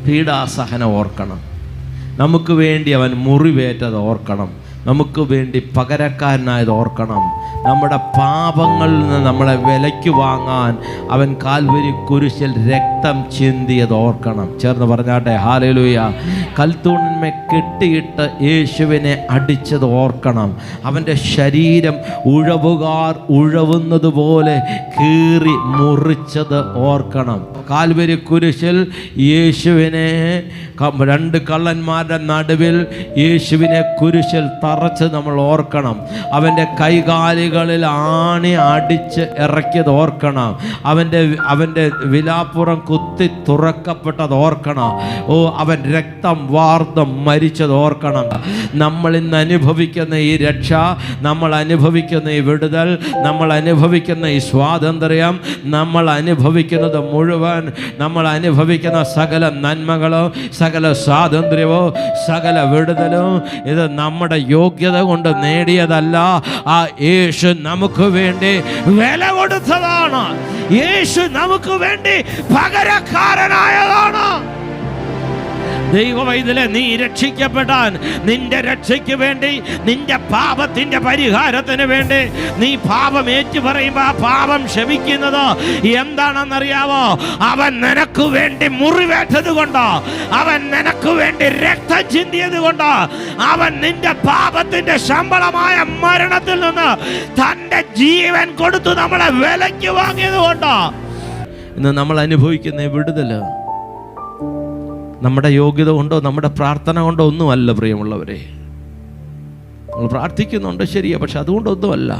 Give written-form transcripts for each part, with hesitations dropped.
പീഡാസഹനം ഓർക്കണം. നമുക്ക് വേണ്ടി അവൻ മുറിവേറ്റത് ഓർക്കണം. നമുക്ക് വേണ്ടി പകരക്കാരനായത് ഓർക്കണം. നമ്മുടെ പാപങ്ങളിൽ നിന്ന് നമ്മളെ വിലയ്ക്ക് വാങ്ങാൻ അവൻ കാൽവരി കുരിശിൽ രക്തം ചിന്തിയത് ഓർക്കണം. ചേർന്ന് പറഞ്ഞാട്ടെ ഹല്ലേലൂയ. കൽത്തൂണിന്മേൽ കെട്ടിയിട്ട് യേശുവിനെ അടിച്ചത് ഓർക്കണം. അവൻ്റെ ശരീരം ഉഴവുകാർ ഉഴവുന്നത് പോലെ കീറി മുറിച്ചത് ഓർക്കണം. കാൽവരി കുരിശിൽ യേശുവിനെ, രണ്ട് കള്ളന്മാരുടെ നടുവിൽ യേശുവിനെ കുരിശിൽ തറച്ച് നമ്മൾ ഓർക്കണം. അവൻ്റെ കൈകാലുകളിൽ ആണി അടിച്ച് ഇറക്കിയത് ഓർക്കണം. അവൻ്റെ വിലാപ്പുറം കുത്തി തുറക്കപ്പെട്ടത് ഓർക്കണം. അവൻ രക്തം വാർന്ന് മരിച്ചത് ഓർക്കണം. നമ്മൾ ഇന്ന് അനുഭവിക്കുന്ന ഈ രക്ഷ, നമ്മൾ അനുഭവിക്കുന്ന ഈ വിടുതൽ, നമ്മൾ അനുഭവിക്കുന്ന ഈ സ്വാതന്ത്ര്യം, നമ്മൾ അനുഭവിക്കുന്നത് മുഴുവൻ, നമ്മൾ അനുഭവിക്കുന്ന സകല നന്മകളോ, സകല സ്വാതന്ത്ര്യമോ, സകല വിടുതലും ഇത് നമ്മുടെ യോഗ്യത കൊണ്ട് നേടിയതല്ല. ആ യേശു നമുക്ക് വേണ്ടി വില കൊടുത്തതാണ്. യേശു നമുക്ക് വേണ്ടി പകരക്കാരനായതാണ്. ദൈവവൈതലെ, നീ രക്ഷിക്കപ്പെടാൻ, നിന്റെ രക്ഷയ്ക്ക് വേണ്ടി, നിന്റെ പാപത്തിന്റെ പരിഹാരത്തിന് വേണ്ടി നീ പാപം ഏറ്റു പറയുമ്പോൾ ആ പാപം ക്ഷമിക്കുന്നത് എന്താണെന്നറിയാവോ? അവൻ നിനക്ക് വേണ്ടി മുറിവേറ്റത് കൊണ്ട്, അവൻ നിനക്ക് വേണ്ടി രക്തം ചിന്തിയത് കൊണ്ട്, അവൻ നിന്റെ പാപത്തിന്റെ ശമ്പളമായ മരണത്തിൽ നിന്ന് തൻ്റെ ജീവൻ കൊടുത്തു നമ്മളെ വിലയ്ക്ക് വാങ്ങിയത് കൊണ്ട് ഇന്ന് നമ്മൾ അനുഭവിക്കുന്ന വിടുതല് നമ്മുടെ യോഗ്യത കൊണ്ടോ നമ്മുടെ പ്രാർത്ഥന കൊണ്ടോ ഒന്നുമല്ല പ്രിയമുള്ളവരെ. നമ്മൾ പ്രാർത്ഥിക്കുന്നുണ്ട് ശരിയാ, പക്ഷെ അതുകൊണ്ടൊന്നുമല്ല.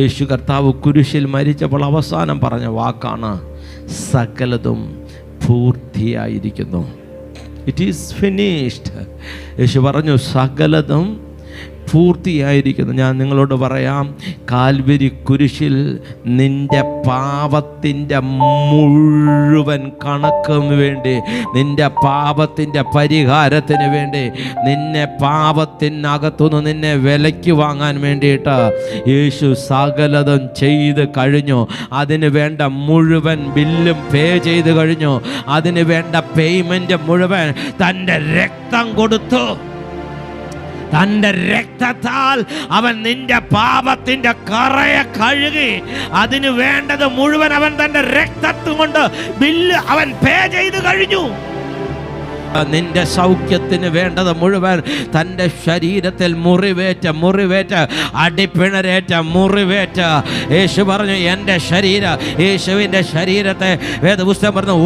യേശു കർത്താവ് കുരിശിൽ മരിച്ചപ്പോൾ അവസാനം പറഞ്ഞ വാക്കാണ് സകലതും പൂർത്തിയായിരിക്കുന്നു. It is finished. യേശു പറഞ്ഞു സകലതും പൂർത്തിയായിരിക്കുന്നു. ഞാൻ നിങ്ങളോട് പറയാം, കാൽവരി കുരിശിൽ നിന്റെ പാപത്തിൻ്റെ മുഴുവൻ കണക്കും വേണ്ടി, നിന്റെ പാപത്തിൻ്റെ പരിഹാരത്തിന് വേണ്ടി, നിന്നെ പാപത്തിനകത്തുനിന്ന് നിന്നെ വിലയ്ക്ക് വാങ്ങാൻ വേണ്ടിയിട്ട് യേശു സകലതും ചെയ്ത് കഴിഞ്ഞു. അതിന് വേണ്ട മുഴുവൻ ബില്ലും പേ ചെയ്ത് കഴിഞ്ഞു. അതിന് വേണ്ട പേയ്മെൻറ്റ് മുഴുവൻ തൻ്റെ രക്തം കൊടുത്തു. തൻ്റെ രക്തത്താൽ അവൻ നിന്റെ പാപത്തിൻ്റെ കറയെ കഴുകി. അതിന് വേണ്ടത് മുഴുവൻ അവൻ തൻ്റെ രക്തം കൊണ്ട് ബില്ല് അവൻ പേ ചെയ്ത് കഴിഞ്ഞു. നിന്റെ സൗഖ്യത്തിന് വേണ്ടത് മുഴുവൻ തൻ്റെ ശരീരത്തിൽ മുറിവേറ്റ് അടിപ്പിണരേറ്റ മുറിവേറ്റ് യേശു പറഞ്ഞു, എൻ്റെ ശരീരം, യേശുവിൻ്റെ ശരീരത്തെ വേദപുസ്തകം പറഞ്ഞു